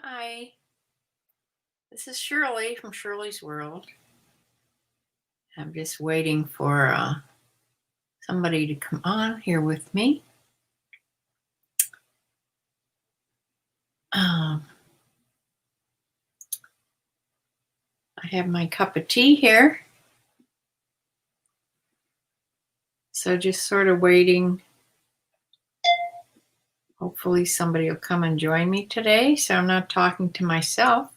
Hi, this is Shirley from Shirley's World. I'm just waiting for somebody to come on here with me. I have my cup of tea here. So just sort of waiting. Hopefully somebody will come and join me today, so I'm not talking to myself.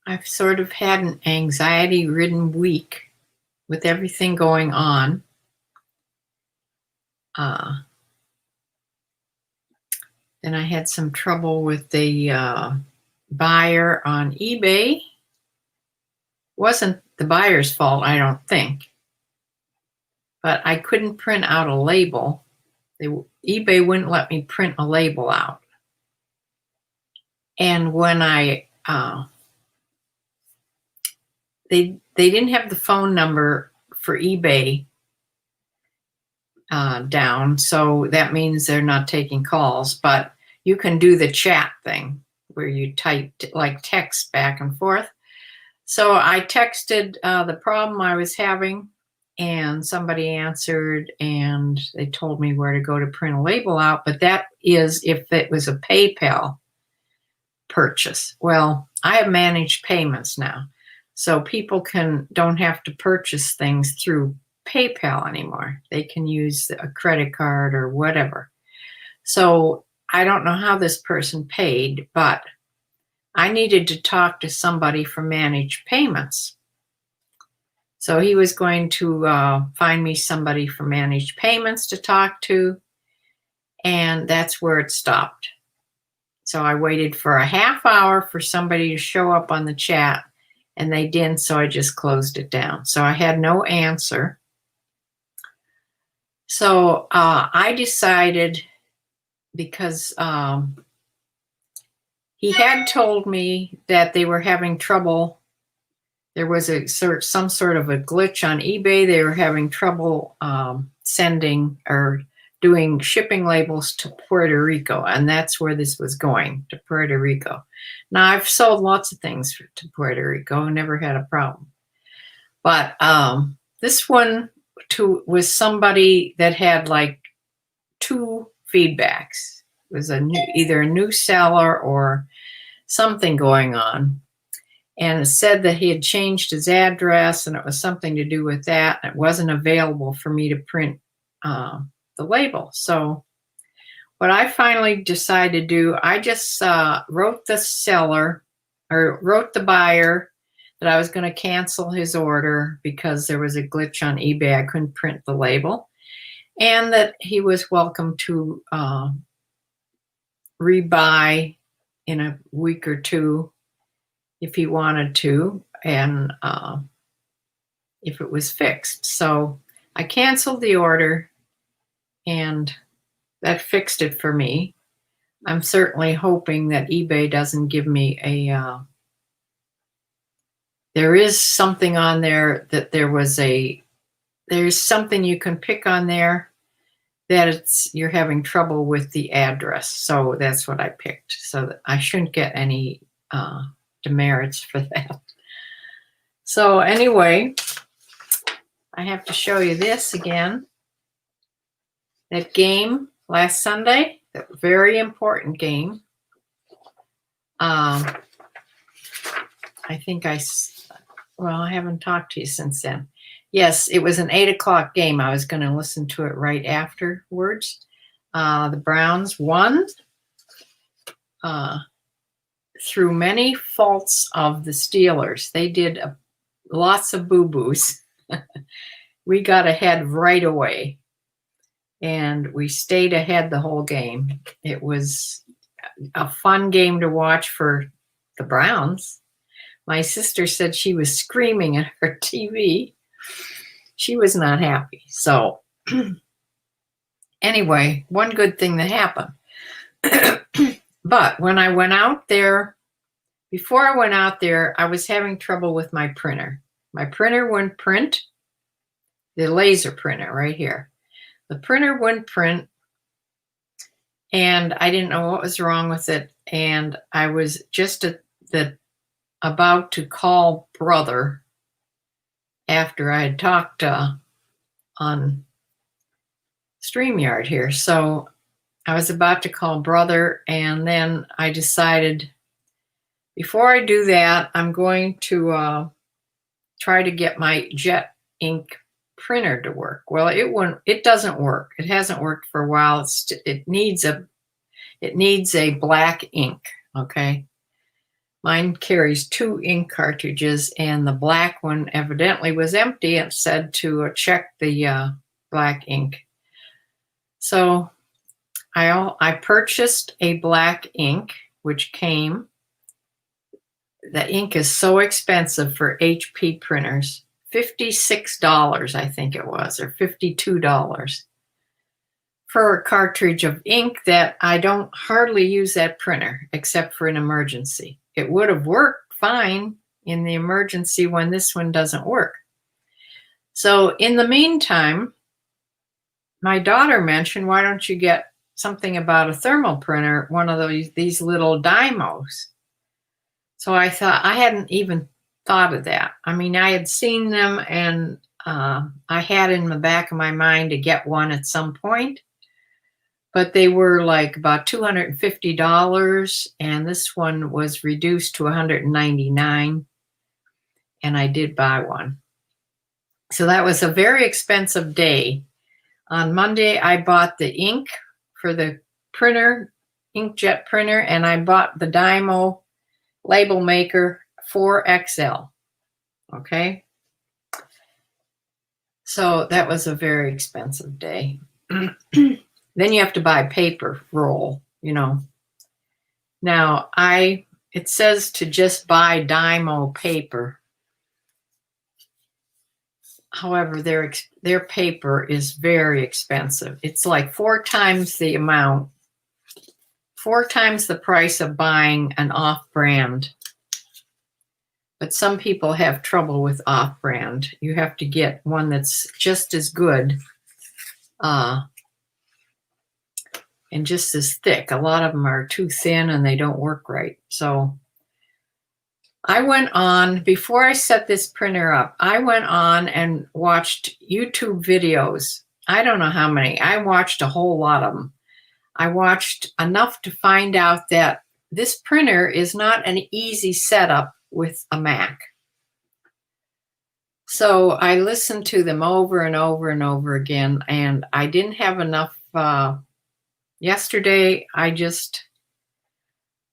I've sort of had an anxiety-ridden week with everything going on. Then I had some trouble with the buyer on eBay. Wasn't the buyer's fault, I don't think. But I couldn't print out a label. eBay wouldn't let me print a label out. And when they didn't have the phone number for eBay down, so that means they're not taking calls, but you can do the chat thing where you type like text back and forth. So I texted the problem I was having, and somebody answered, and they told me where to go to print a label out, but that is if it was a PayPal purchase. Well, I have managed payments now, so people don't have to purchase things through PayPal anymore. They can use a credit card or whatever. So I don't know how this person paid, but I needed to talk to somebody from managed payments. So he was going to find me somebody from managed payments to talk to, and that's where it stopped. So I waited for a half hour for somebody to show up on the chat, and they didn't, so I just closed it down. So I had no answer. So I decided, because he had told me that they were having trouble. There was some sort of a glitch on eBay. They were having trouble sending or doing shipping labels to Puerto Rico, and that's where this was going, to Puerto Rico. Now, I've sold lots of things to Puerto Rico, never had a problem. But this one was somebody that had like 2 feedbacks. It was either a new seller or something going on. And it said that he had changed his address, and it was something to do with that. It wasn't available for me to print the label. So what I finally decided to do, I just wrote the seller, or wrote the buyer, that I was going to cancel his order because there was a glitch on eBay. I couldn't print the label, and that he was welcome to rebuy in a week or 2 if he wanted to, and if it was fixed. So I canceled the order, and that fixed it for me. I'm certainly hoping that eBay doesn't give me there is something on there that there's something you can pick on there that you're having trouble with the address. So that's what I picked. So that I shouldn't get any demerits for that. So anyway, I have to show you this again. That game last Sunday, that very important game. I think I haven't talked to you since then. Yes, it was an 8:00 game. I was going to listen to it right afterwards. The Browns won through many faults of the Steelers. They did lots of boo-boos. We got ahead right away, and we stayed ahead the whole game. It was a fun game to watch for the Browns. My sister said she was screaming at her TV. She was not happy. So anyway, one good thing that happened. But when I went out there before I went out there, I was having trouble with my printer. My printer wouldn't print, the laser printer right here. The printer wouldn't print, and I didn't know what was wrong with it. And I was just about to call brother after I had talked on StreamYard here. So I was about to call brother, and then I decided before I do that, I'm going to try to get my jet ink printer to work. Well, it doesn't work. It hasn't worked for a while. It needs a black ink, okay? Mine carries 2 ink cartridges, and the black one evidently was empty. It said to check the black ink. So I purchased a black ink, which came. The ink is so expensive for HP printers. $56, I think it was, or $52 for a cartridge of ink that I don't hardly use that printer except for an emergency. It would have worked fine in the emergency when this one doesn't work. So in the meantime, my daughter mentioned, why don't you get something about a thermal printer, one of these little dymos. So I thought, I hadn't even thought of that. I mean, I had seen them, and I had in the back of my mind to get one at some point, but they were like about $250, and this one was reduced to $199, and I did buy one. So that was a very expensive day. On Monday, I bought the ink for the printer, inkjet printer, and I bought the Dymo label maker 4XL. Okay. So that was a very expensive day. Then you have to buy paper roll, you know. Now it says to just buy Dymo paper. However, their paper is very expensive. It's like 4 times the amount, 4 times the price of buying an off-brand. But some people have trouble with off-brand. You have to get one that's just as good and just as thick. A lot of them are too thin and they don't work right. So I went on, before I set this printer up, I went on and watched YouTube videos. I don't know how many. I watched a whole lot of them. I watched enough to find out that this printer is not an easy setup with a Mac. So I listened to them over and over and over again, and I didn't have enough. Yesterday, I just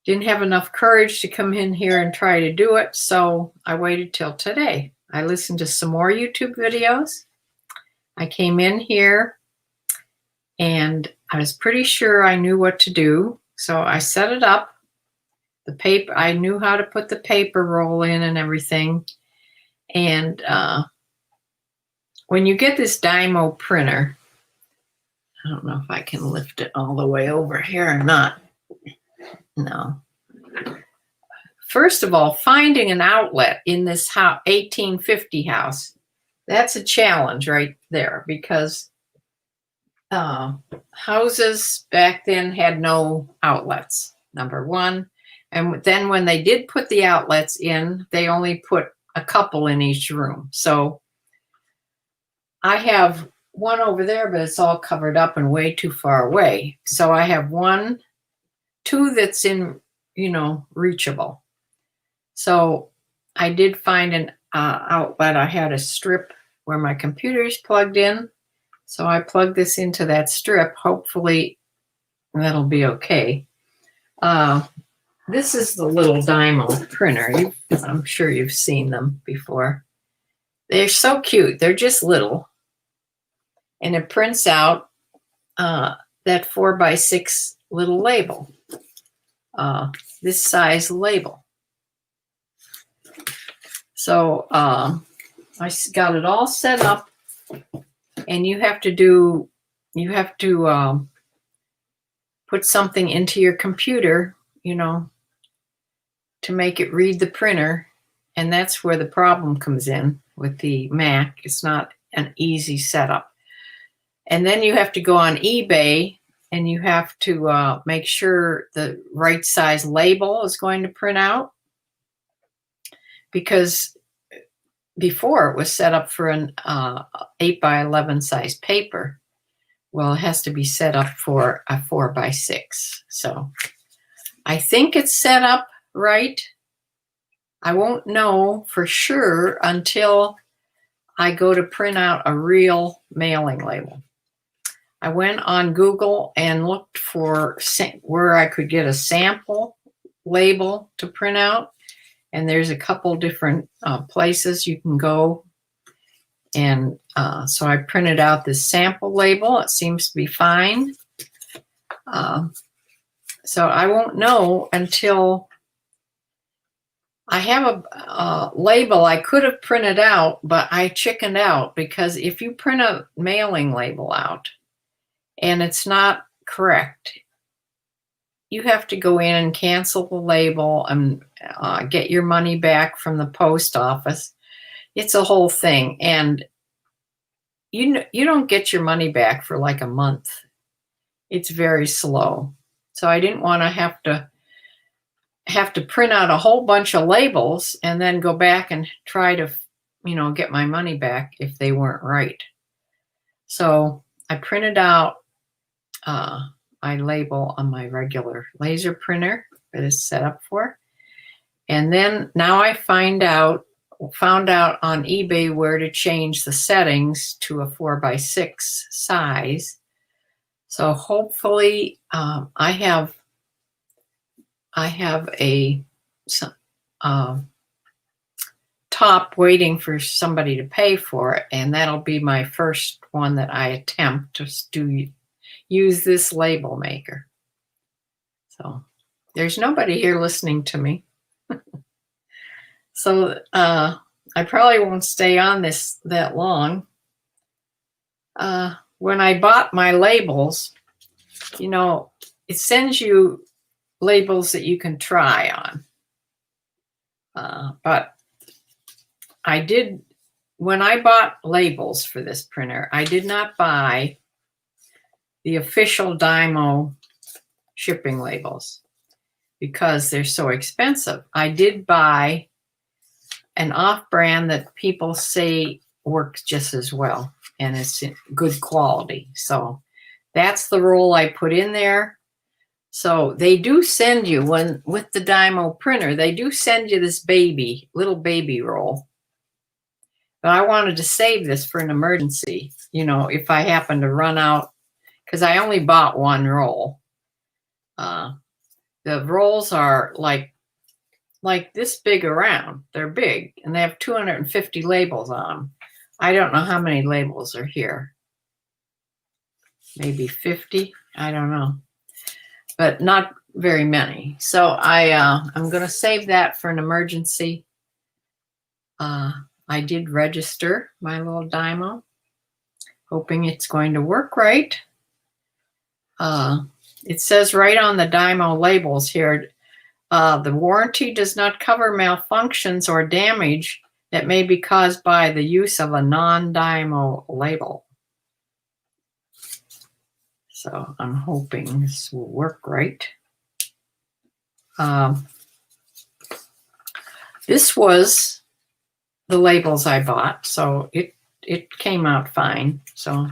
didn't have enough courage to come in here and try to do it, so I waited till today. I listened to some more YouTube videos. I came in here, and I was pretty sure I knew what to do, so I set it up. The paper, I knew how to put the paper roll in and everything. And when you get this Dymo printer, I don't know if I can lift it all the way over here or not. No. First of all, finding an outlet in this 1850 house, that's a challenge right there, because houses back then had no outlets, number one. And then when they did put the outlets in, they only put a couple in each room. So I have one over there, but it's all covered up and way too far away. So I have two that's in, reachable. So I did find an outlet. I had a strip where my computer is plugged in. So I plugged this into that strip. Hopefully that'll be okay. This is the little Dymo printer. I'm sure you've seen them before. They're so cute. They're just little. And it prints out that 4x6 little label, this size label. So I got it all set up, and you have to put something into your computer, to make it read the printer. And that's where the problem comes in with the Mac. It's not an easy setup. And then you have to go on eBay and you have to make sure the right size label is going to print out, because before it was set up for an 8 by 11 size paper. Well, it has to be set up for a 4 by 6. So I think it's set up right. I won't know for sure until I go to print out a real mailing label. I went on Google and looked for where I could get a sample label to print out. And there's a couple different places you can go. And so I printed out this sample label. It seems to be fine. So I won't know until I have a label I could have printed out, but I chickened out, because if you print a mailing label out and it's not correct, you have to go in and cancel the label and get your money back from the post office. It's a whole thing. And you don't get your money back for like a month. It's very slow. So I didn't want to have to print out a whole bunch of labels and then go back and try to, get my money back if they weren't right. So I printed out my label on my regular laser printer that is set up for. And then now I found out on eBay where to change the settings to a 4 by 6 size. So hopefully I have a top waiting for somebody to pay for it, and that'll be my first one that I attempt to use this label maker. So there's nobody here listening to me. So I probably won't stay on this that long. When I bought my labels, it sends you labels that you can try on. But when I bought labels for this printer, I did not buy the official Dymo shipping labels because they're so expensive. I did buy an off-brand that people say works just as well, and it's good quality. So that's the roll I put in there. So they do send you, with the Dymo printer, they do send you this little baby roll. But I wanted to save this for an emergency, if I happen to run out, because I only bought one roll. The rolls are like this big around. They're big, and they have 250 labels on them. I don't know how many labels are here. Maybe 50, I don't know. But not very many. So I'm going to save that for an emergency. I did register my little Dymo, hoping it's going to work right. It says right on the Dymo labels here, the warranty does not cover malfunctions or damage that may be caused by the use of a non-Dymo label. So I'm hoping this will work right. This was the labels I bought, so it came out fine. So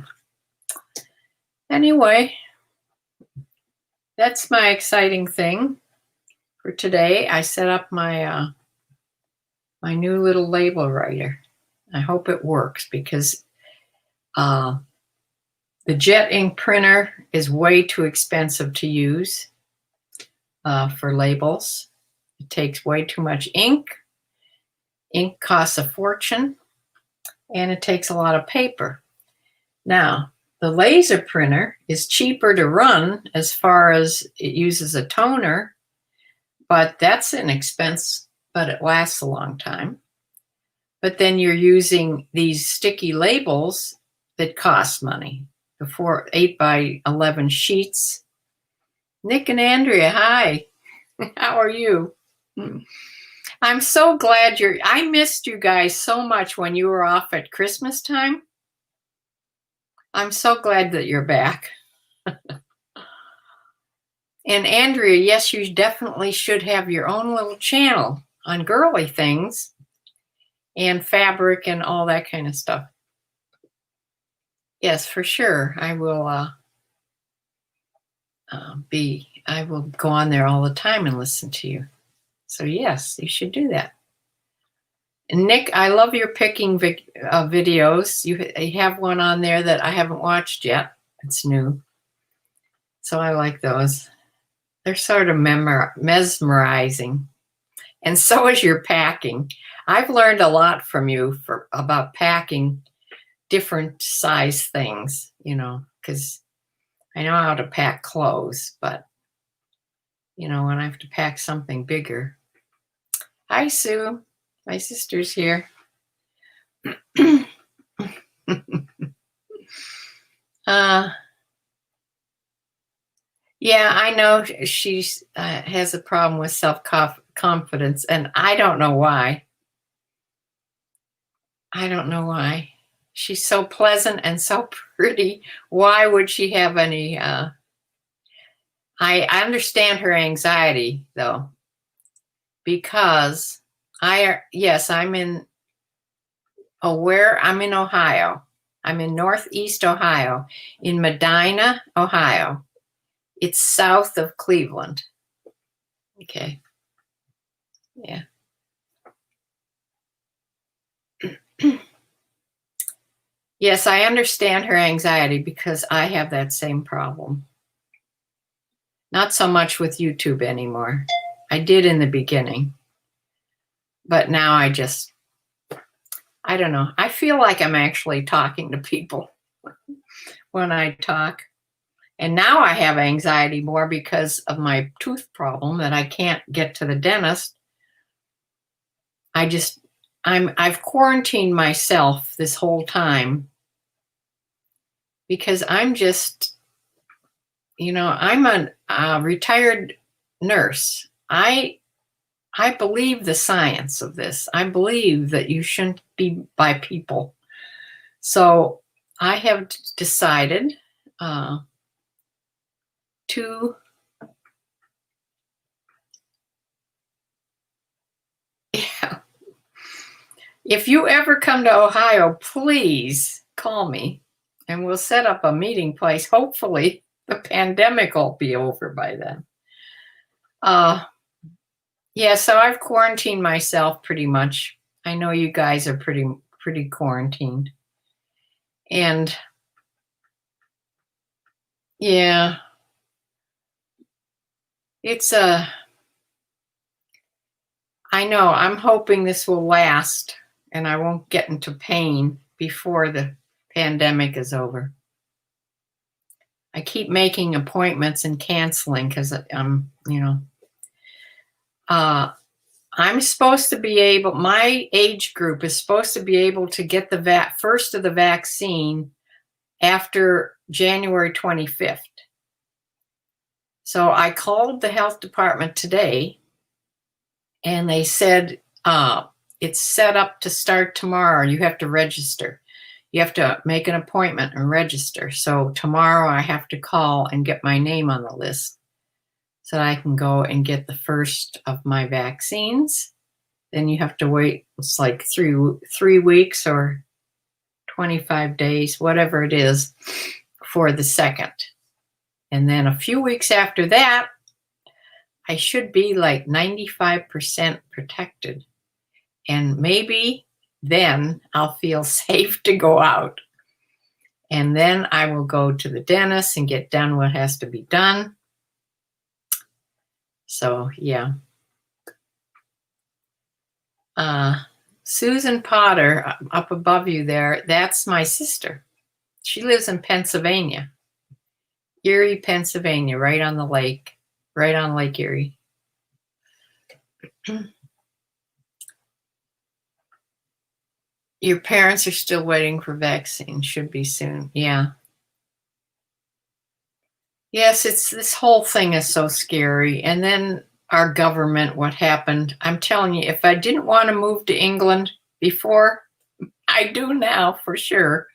anyway, that's my exciting thing for today. I set up my my new little label writer. I hope it works, because the jet ink printer is way too expensive to use for labels. It takes way too much ink. Ink costs a fortune, and it takes a lot of paper. Now, the laser printer is cheaper to run as far as it uses a toner, but that's an expense, but it lasts a long time. But then you're using these sticky labels that cost money. The 8 by 11 sheets. Nick and Andrea, hi. How are you? I'm so glad I missed you guys so much when you were off at Christmas time. I'm so glad that you're back. And Andrea, yes, you definitely should have your own little channel on girly things and fabric and all that kind of stuff. Yes, for sure. I will I will go on there all the time and listen to you. So yes, you should do that. And Nick, I love your picking videos. You have one on there that I haven't watched yet. It's new. So I like those. They're sort of mesmerizing. And so is your packing. I've learned a lot from you about packing different size things, because I know how to pack clothes, but, when I have to pack something bigger. Hi, Sue. My sister's here. Yeah, I know she has a problem with self-confidence, and I don't know why. I don't know why. She's so pleasant and so pretty. Why would she have any? I understand her anxiety, though, because I'm in Ohio. I'm in Northeast Ohio, in Medina, Ohio. It's south of Cleveland. Okay. Yeah. Yes, I understand her anxiety because I have that same problem. Not so much with YouTube anymore. I did in the beginning. But now I don't know. I feel like I'm actually talking to people when I talk. And now I have anxiety more because of my tooth problem that I can't get to the dentist. I've quarantined myself this whole time because I'm just, I'm a retired nurse. I believe the science of this. I believe that you shouldn't be by people. So I have decided to if you ever come to Ohio, please call me and we'll set up a meeting place. Hopefully the pandemic will be over by then. Yeah, so I've quarantined myself pretty much. I know you guys are pretty quarantined. And yeah, I know, I'm hoping this will last and I won't get into pain before the pandemic is over. I keep making appointments and canceling because I'm supposed to be able, my age group is supposed to be able to get the first of the vaccine after January 25th. So I called the health department today and they said, it's set up to start tomorrow. You have to register. You have to make an appointment and register. So tomorrow I have to call and get my name on the list so that I can go and get the first of my vaccines. Then you have to wait. It's like three weeks or 25 days, whatever it is, for the second. And then a few weeks after that, I should be like 95% protected. And maybe then I'll feel safe to go out. And then I will go to the dentist and get done what has to be done. So, yeah. Susan Potter, up above you there, that's my sister. She lives in Pennsylvania. Erie, Pennsylvania, right on the lake, right on Lake Erie. Your parents are still waiting for vaccine. Should be soon. Yeah. Yes, this whole thing is so scary. And then our government, what happened. I'm telling you, if I didn't want to move to England before, I do now for sure,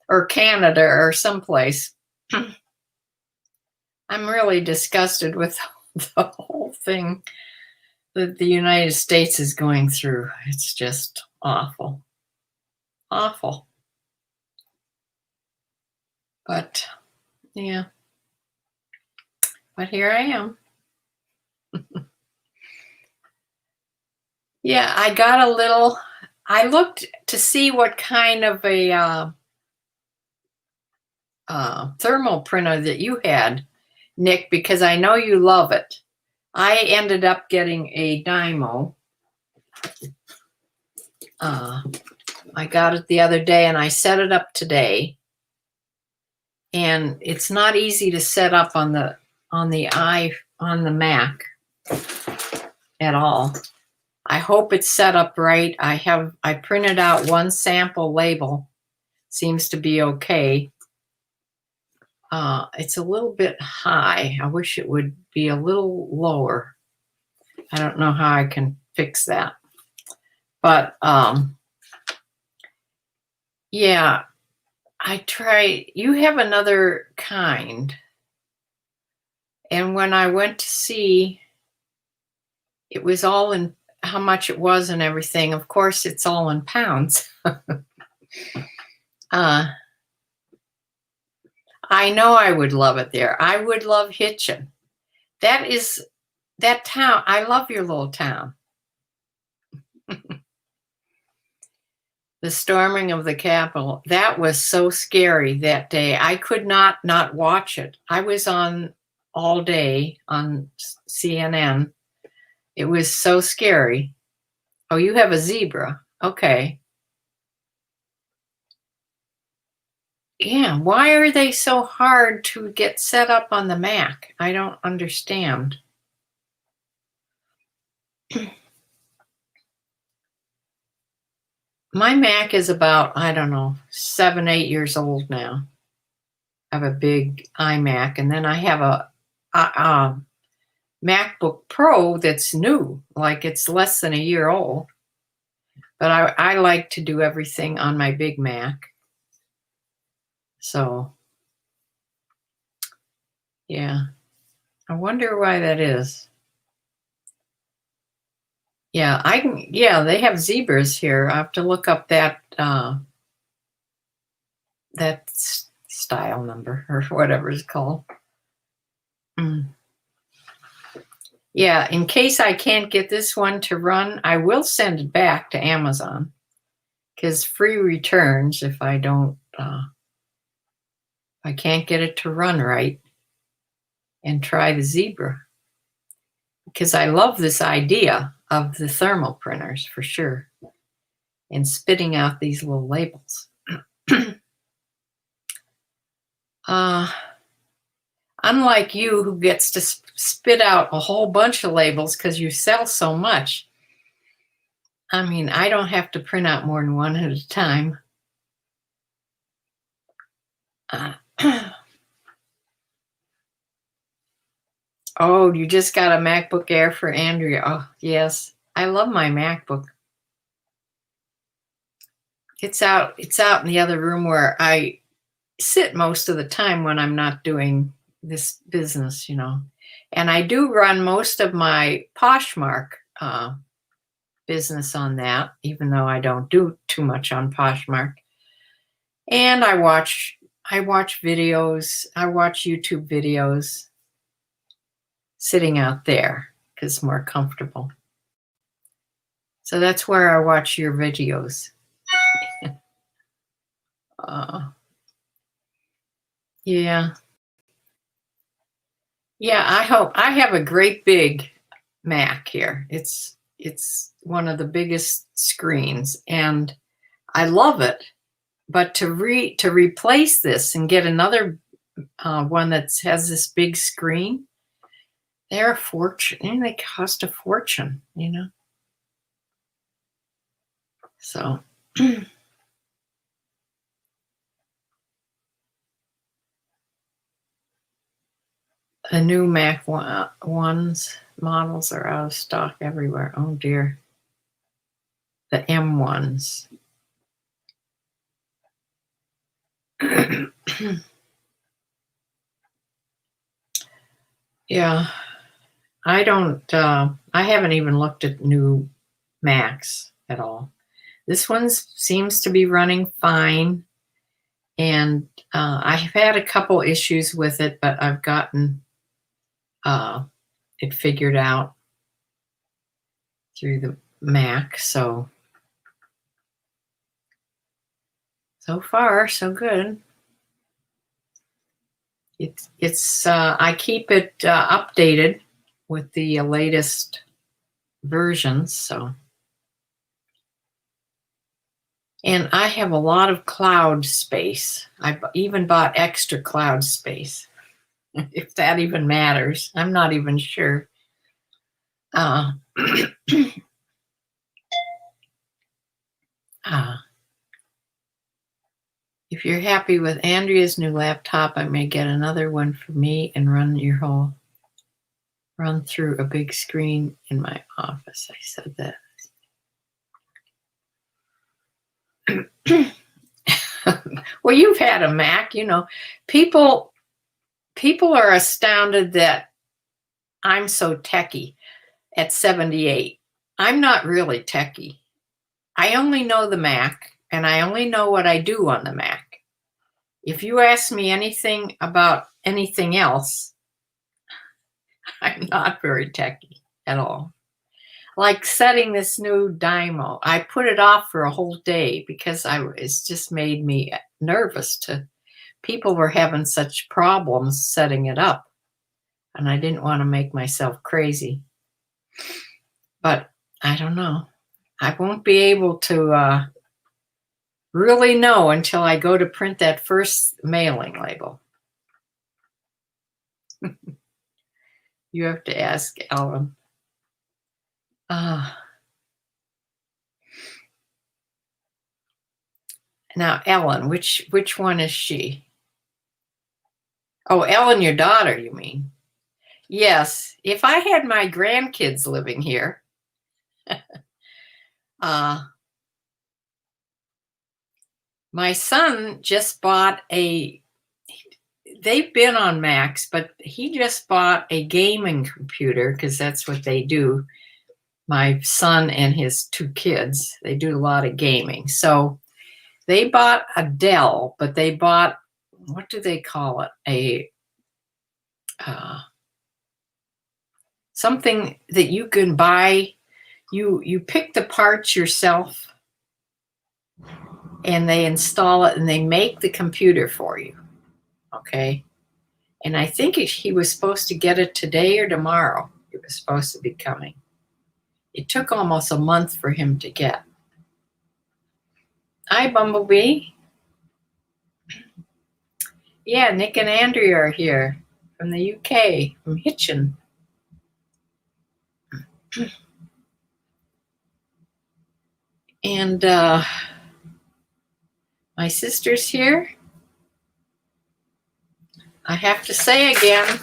or Canada or someplace. I'm really disgusted with the whole thing that the United States is going through. It's just awful. Awful. But yeah, but here I am. Yeah, I looked to see what kind of a thermal printer that you had, Nick, because I know you love it. I ended up getting a Dymo. I got it the other day and I set it up today. And it's not easy to set up on the Mac at all. I hope it's set up right. I printed out one sample label. Seems to be okay. It's a little bit high. I wish it would be a little lower. I don't know how I can fix that. But yeah, I try. You have another kind. And when I went to see, it was all in how much it was and everything. Of course, it's all in pounds. I know I would love it there. I would love Hitchin. That town. I love your little town. The storming of the Capitol, that was so scary that day. I could not watch it. I was on all day on CNN. It was so scary. Oh, you have a zebra. Okay. Yeah, why are they so hard to get set up on the Mac? I don't understand. My Mac is about, I don't know, 7, 8 years old now. I have a big iMac, and then I have a MacBook Pro that's new, like it's less than a year old. But I like to do everything on my big Mac. So, yeah. I wonder why that is. Yeah, they have zebras here. I have to look up that style number or whatever it's called. Yeah, in case I can't get this one to run, I will send it back to Amazon, because free returns if I can't get it to run right, and try the zebra, because I love this idea of the thermal printers for sure, and spitting out these little labels. Unlike you, who gets to spit out a whole bunch of labels because you sell so much. I mean, I don't have to print out more than one at a time. Oh, you just got a MacBook Air for Andrea. Oh, yes. I love my MacBook. It's out in the other room where I sit most of the time when I'm not doing this business, And I do run most of my Poshmark business on that, even though I don't do too much on Poshmark. And I watch videos. I watch YouTube videos sitting out there because it's more comfortable. So that's where I watch your videos. Yeah. Yeah, I have a great big Mac here. It's one of the biggest screens, and I love it. But to replace this and get another one that has this big screen, they're a fortune. And they cost a fortune, So The new Mac ones models are out of stock everywhere. Oh dear. The M ones. Yeah, I don't, I haven't even looked at new Macs at all. This one seems to be running fine. And I've had a couple issues with it, but I've gotten it figured out through the Mac. So far, so good. It's I keep it updated with the latest versions. So, and I have a lot of cloud space. I even bought extra cloud space, if that even matters. I'm not even sure. Uh, if you're happy with Andrea's new laptop, I may get another one for me and run through a big screen in my office. I said that. Well, you've had a Mac, you know. People are astounded that I'm so techie at 78. I'm not really techie. I only know the Mac, and I only know what I do on the Mac. If you ask me anything about anything else, I'm not very techie at all. Like setting this new dymo, I put it off for a whole day because it's just made me nervous. People were having such problems setting it up, and I didn't want to make myself crazy. But I don't know. I won't be able to really know until I go to print that first mailing label. You have to ask Ellen. Now, Ellen, which one is she? Oh, Ellen, your daughter, you mean? Yes. If I had my grandkids living here, my son just bought they've been on Macs, but he just bought a gaming computer because that's what they do. My son and his two kids, they do a lot of gaming. So they bought a Dell, but they bought, what do they call it? Something that you can buy. You pick the parts yourself and they install it and they make the computer for you. Okay. And I think he was supposed to get it today or tomorrow. It was supposed to be coming. It took almost a month for him to get. Hi, Bumblebee. Yeah, Nick and Andrea are here from the UK, from Hitchin. And my sister's here. I have to say again,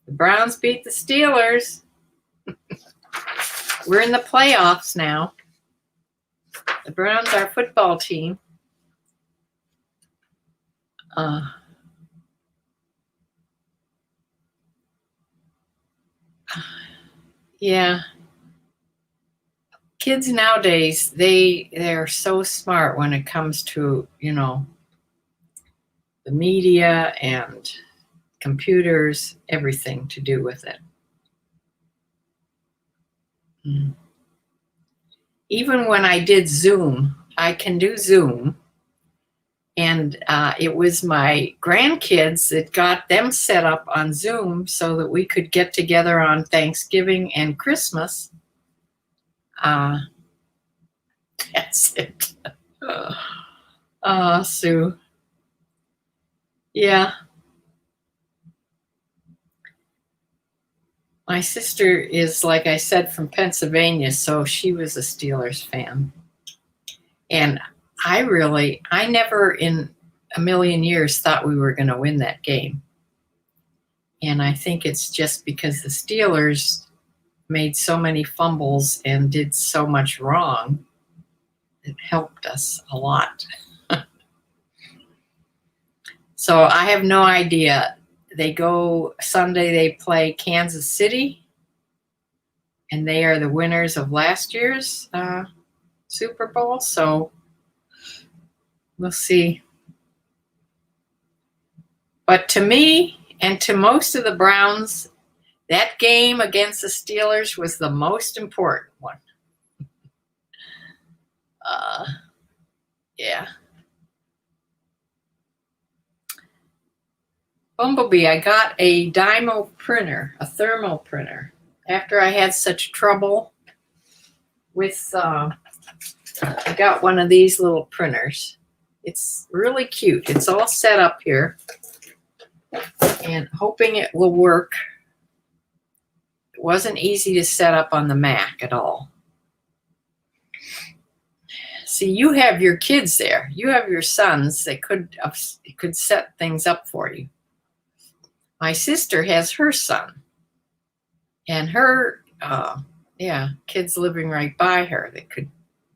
the Browns beat the Steelers. We're in the playoffs now. The Browns are a football team. Yeah. Kids nowadays, they're so smart when it comes to, the media and computers, everything to do with it. Even when I did Zoom, I can do Zoom. And it was my grandkids that got them set up on Zoom so that we could get together on Thanksgiving and Christmas. That's it. Sue. Yeah. My sister is, like I said, from Pennsylvania, so she was a Steelers fan. And I never in a million years thought we were going to win that game. And I think it's just because the Steelers made so many fumbles and did so much wrong. It helped us a lot. So I have no idea. They go Sunday, they play Kansas City, and they are the winners of last year's Super Bowl. So we'll see. But to me and to most of the Browns, that game against the Steelers was the most important one. Yeah. Bumblebee, I got a Dymo printer, a thermal printer, after I had such trouble with, I got one of these little printers. It's really cute. It's all set up here and hoping it will work. It wasn't easy to set up on the Mac at all. See, you have your kids there. You have your sons that could set things up for you. My sister has her son, and her kids living right by her that could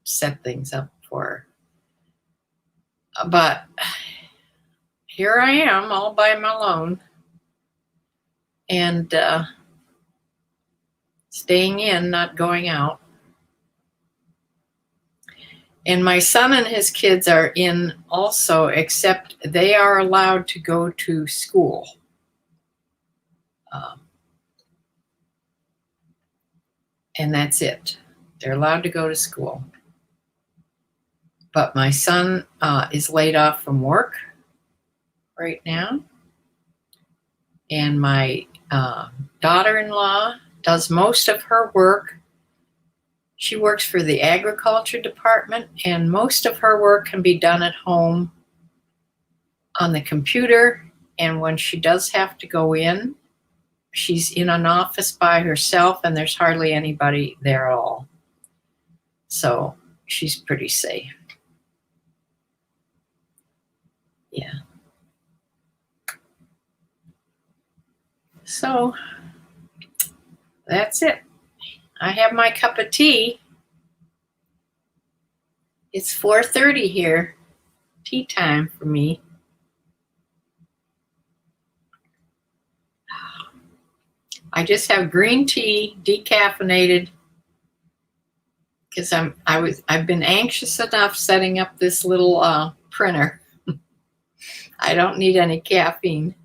set things up for her. But here I am all by my own and staying in, not going out. And my son and his kids are in also, except they are allowed to go to school. And that's it. They're allowed to go to school. But my son is laid off from work right now. And my daughter-in-law does most of her work. She works for the agriculture department, and most of her work can be done at home on the computer. And when she does have to go in, she's in an office by herself, and there's hardly anybody there at all. So she's pretty safe. Yeah. So that's it. I have my cup of tea. It's 4:30 here. Tea time for me. I just have green tea, decaffeinated, because I've been anxious enough setting up this little printer. I don't need any caffeine.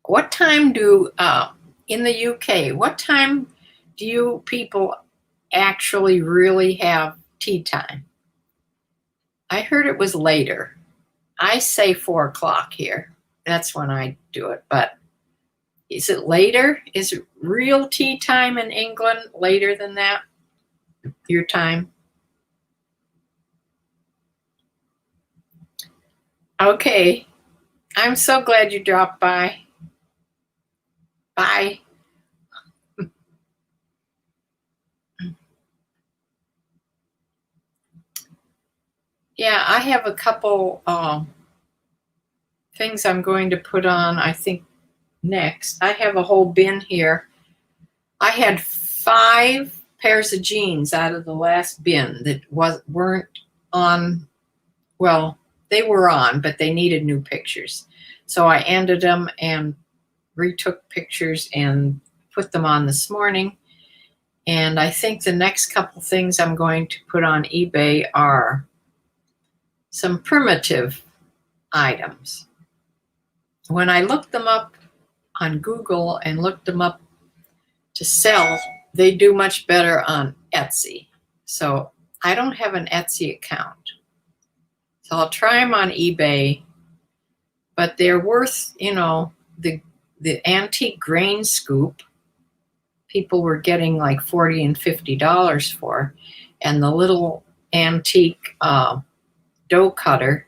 What time in the UK, what time do you people actually really have tea time? I heard it was later. I say 4 o'clock here. That's when I do it. But is it later? Is it real tea time in England later than that? Your time? Okay. I'm so glad you dropped by. Bye. Yeah, I have a couple things I'm going to put on, I think, next. I have a whole bin here. I had 5 pairs of jeans out of the last bin that weren't on. Well, they were on, but they needed new pictures. So I ended them and retook pictures and put them on this morning. And I think the next couple things I'm going to put on eBay are some primitive items. When I looked them up on Google and looked them up to sell, they do much better on Etsy. So I don't have an Etsy account. So I'll try them on eBay, but they're worth, the antique grain scoop, people were getting like $40 and $50 for, and the little antique dough cutter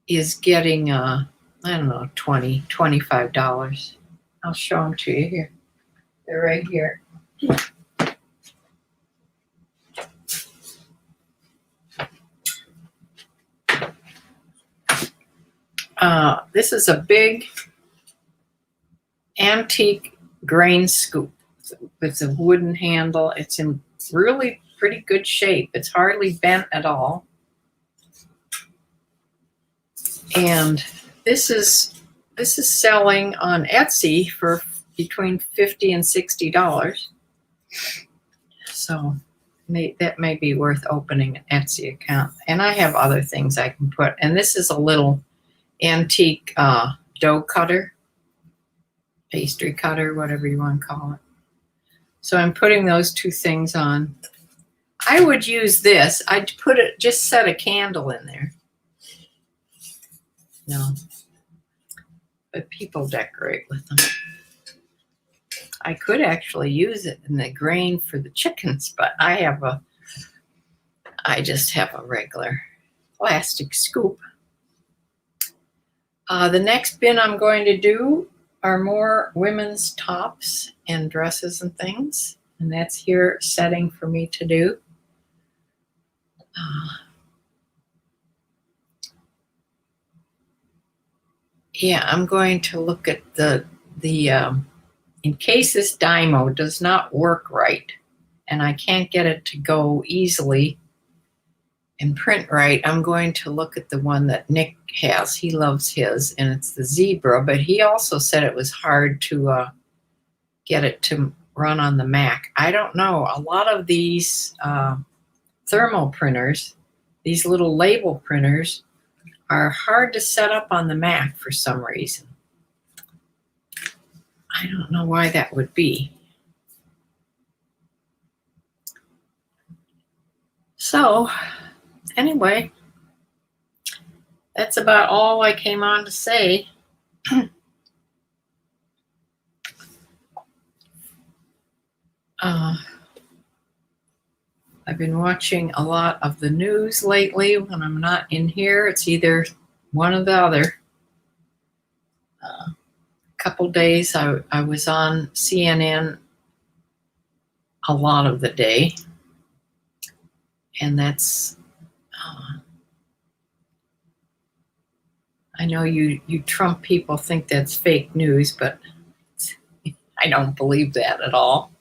is getting, I don't know, $20, $25. I'll show them to you here. They're right here. This is a big antique grain scoop. It's a wooden handle. It's in really pretty good shape. It's hardly bent at all. And this is selling on Etsy for between $50 and $60. So that may be worth opening an Etsy account. And I have other things I can put. And this is a little antique dough cutter, pastry cutter, whatever you want to call it. So I'm putting those two things on. I would use this. I'd just set a candle in there. No, but people decorate with them. I could actually use it in the grain for the chickens, but I just have a regular plastic scoop. The next bin I'm going to do are more women's tops and dresses and things, and that's here setting for me to do. Yeah, I'm going to look at the in case this Dymo does not work right and I can't get it to go easily and print right, I'm going to look at the one that Nick has. He loves his, and it's the Zebra, but he also said it was hard to get it to run on the Mac. I don't know. A lot of these thermal printers, these little label printers, are hard to set up on the Mac for some reason. I don't know why that would be. So, anyway, that's about all I came on to say. I've been watching a lot of the news lately. When I'm not in here, it's either one or the other. A couple days I was on CNN a lot of the day, and that's I know you Trump people think that's fake news, but I don't believe that at all.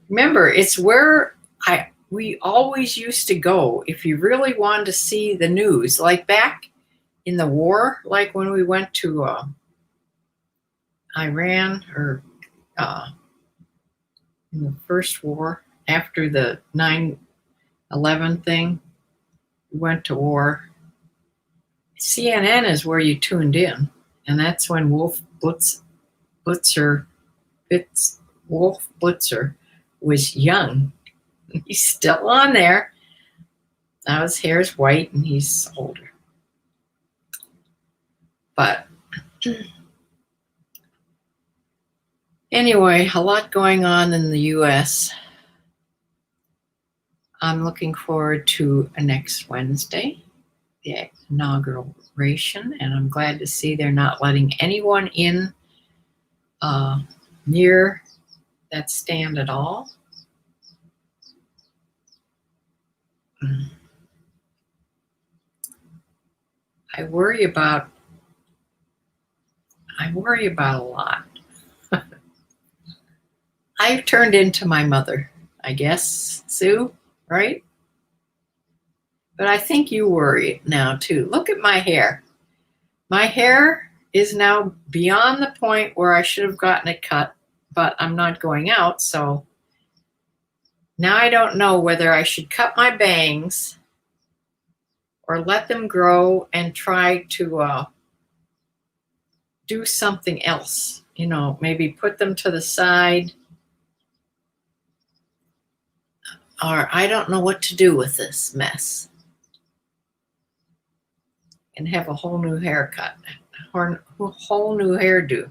Remember, it's where we always used to go if you really wanted to see the news, like back in the war, like when we went to Iran, or in the first war after the 9/11 thing, we went to war. CNN is where you tuned in, and that's when Wolf Blitzer was young. He's still on there. Now his hair's white and he's older. But anyway, a lot going on in the US. I'm looking forward to next Wednesday, the inauguration, and I'm glad to see they're not letting anyone in near that stand at all. I worry about a lot. I've turned into my mother, I guess, Sue, right? But I think you worry now too. Look at my hair. My hair is now beyond the point where I should have gotten it cut, but I'm not going out, so now I don't know whether I should cut my bangs or let them grow and try to do something else. You know, maybe put them to the side. Or I don't know what to do with this mess. And have a whole new haircut, or whole new hairdo.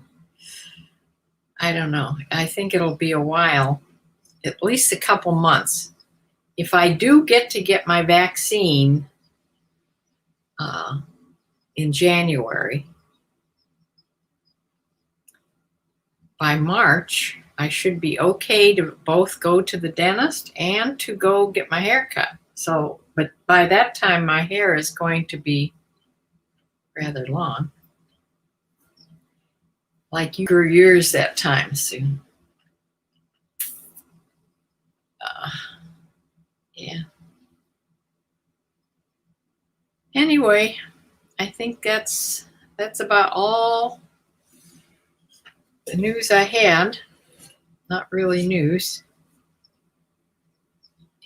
I don't know. I think it'll be a while, at least a couple months. If I do get my vaccine in January, by March, I should be okay to both go to the dentist and to go get my hair cut. So But by that time, my hair is going to be rather long. Like you grew yours that time, Sue. Yeah. Anyway, I think that's about all the news I had. Not really news.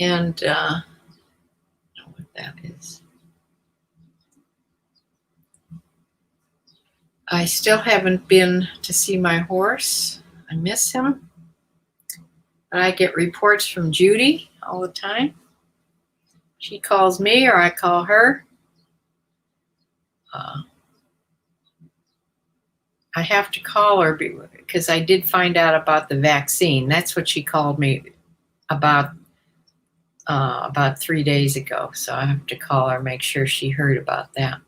And I don't know what that is. I still haven't been to see my horse. I miss him. But I get reports from Judy all the time. She calls me or I call her. I have to call her because I did find out about the vaccine. That's what she called me about 3 days ago. So I have to call her, make sure she heard about that.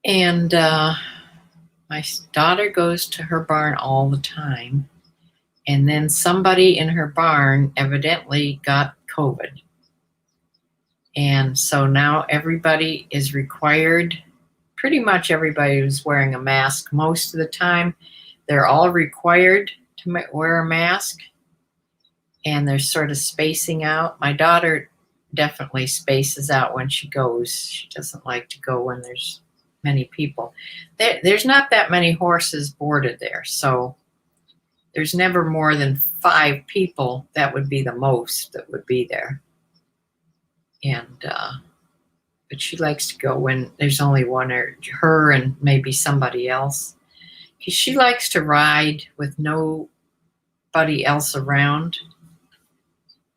And my daughter goes to her barn all the time. And then somebody in her barn evidently got COVID. And so now everybody is required, pretty much everybody was wearing a mask most of the time. They're all required to wear a mask. And they're sort of spacing out. My daughter definitely spaces out when she goes. She doesn't like to go when there's many people. There's not that many horses boarded there. So there's never more than 5 people. That would be the most that would be there. And but she likes to go when there's only one, or her and maybe somebody else. She likes to ride with nobody else around,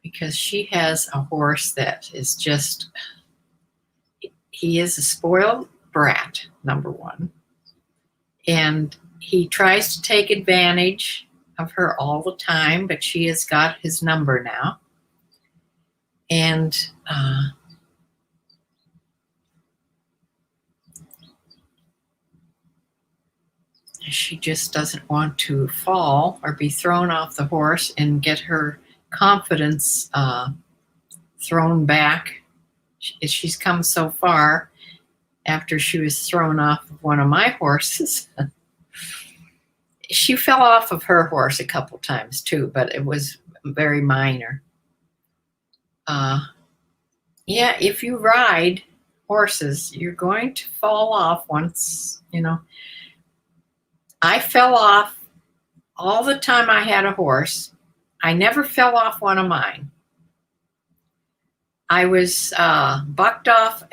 because she has a horse that is just, he is a spoiled brat, number one. And he tries to take advantage of her all the time, but she has got his number now. And she just doesn't want to fall or be thrown off the horse and get her confidence thrown back. She's come so far after she was thrown off of one of my horses. She fell off of her horse a couple times too, but it was very minor. Yeah, if you ride horses, you're going to fall off once, I fell off all the time I had a horse. I never fell off one of mine. I was bucked off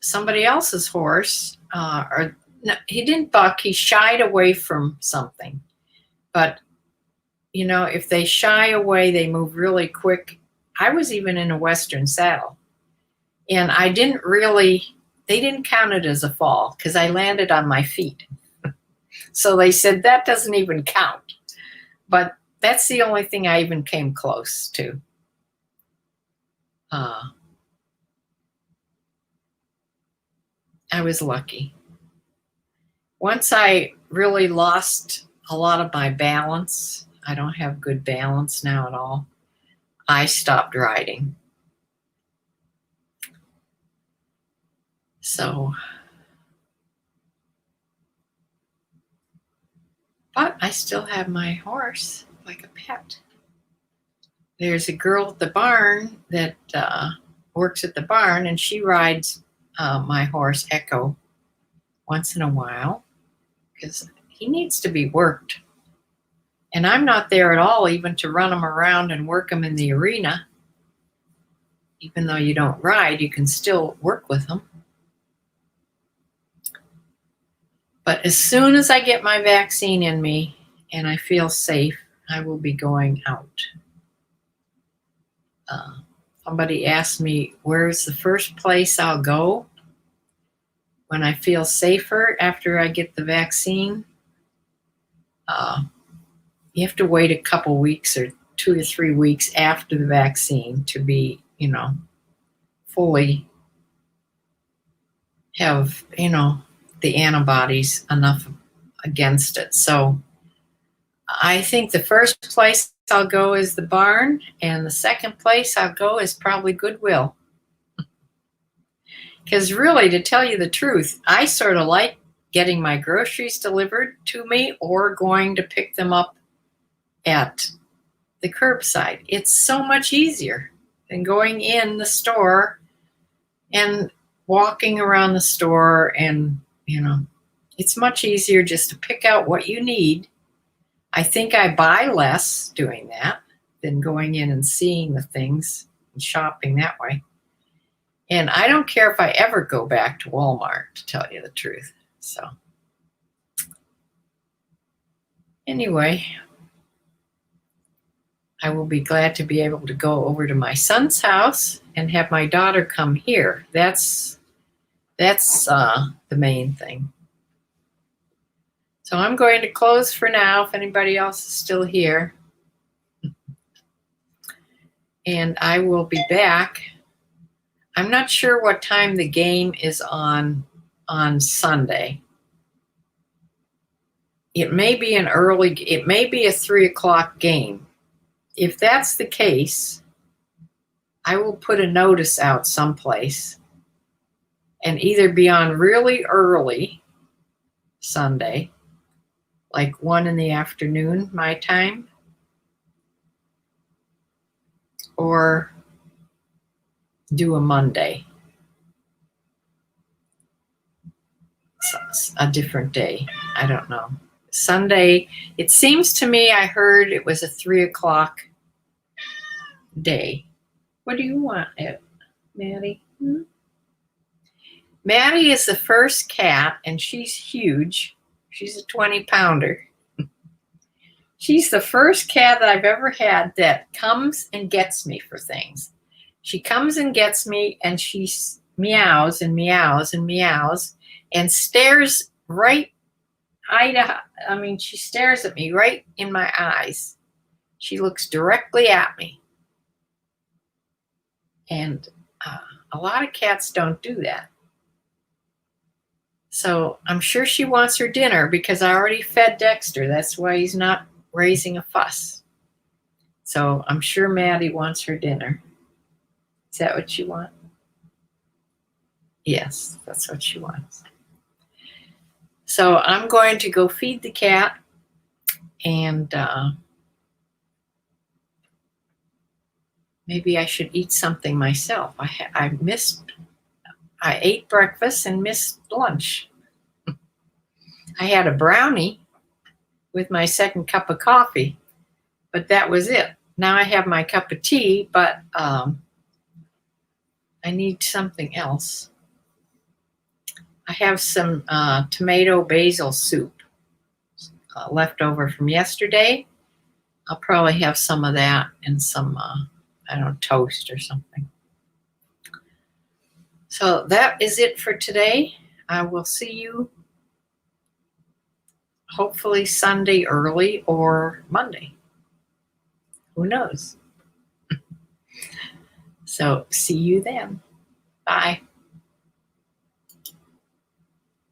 somebody else's horse, or no, he didn't buck, he shied away from something. But, if they shy away, they move really quick. I was even in a Western saddle. And they didn't count it as a fall because I landed on my feet. So they said that doesn't even count. But that's the only thing I even came close to. I was lucky. Once I really lost a lot of my balance, I don't have good balance now at all, I stopped riding. So, but I still have my horse like a pet. There's a girl at the barn that works at the barn, and she rides my horse, Echo, once in a while, because he needs to be worked. And I'm not there at all even to run him around and work him in the arena. Even though you don't ride, you can still work with him. But as soon as I get my vaccine in me and I feel safe, I will be going out. Somebody asked me, where's the first place I'll go when I feel safer after I get the vaccine? You have to wait a couple weeks or 2 to 3 weeks after the vaccine to be, fully have, the antibodies enough against it. So I think the first place I'll go is the barn, and the second place I'll go is probably Goodwill. Because really, to tell you the truth, I sort of like getting my groceries delivered to me or going to pick them up at the curbside. It's so much easier than going in the store and walking around the store, and it's much easier just to pick out what you need. I think I buy less doing that than going in and seeing the things and shopping that way. And I don't care if I ever go back to Walmart, to tell you the truth. So anyway, I will be glad to be able to go over to my son's house and have my daughter come here. That's the main thing. So I'm going to close for now if anybody else is still here. And I will be back. I'm not sure what time the game is on Sunday. It may be it may be a 3:00 game. If that's the case, I will put a notice out someplace and either be on really early Sunday, like 1 in the afternoon, my time, or do a Monday, a different day. I don't know. Sunday, it seems to me I heard it was a 3:00 day. What do you want, Maddie? Maddie is the first cat, and she's huge. She's a 20-pounder. She's the first cat that I've ever had that comes and gets me for things. She comes and gets me, and she meows and meows and meows and stares right she stares at me right in my eyes. She looks directly at me. And a lot of cats don't do that. So I'm sure she wants her dinner because I already fed Dexter. That's why he's not raising a fuss. So I'm sure Maddie wants her dinner. Is that what you want? Yes, that's what she wants. So I'm going to go feed the cat, and maybe I should eat something myself. I ate breakfast and missed lunch. I had a brownie with my second cup of coffee, but that was it. Now I have my cup of tea, but I need something else. I have some tomato basil soup left over from yesterday. I'll probably have some of that and some, toast or something. So that is it for today. I will see you hopefully Sunday early or Monday. Who knows? So see you then. Bye.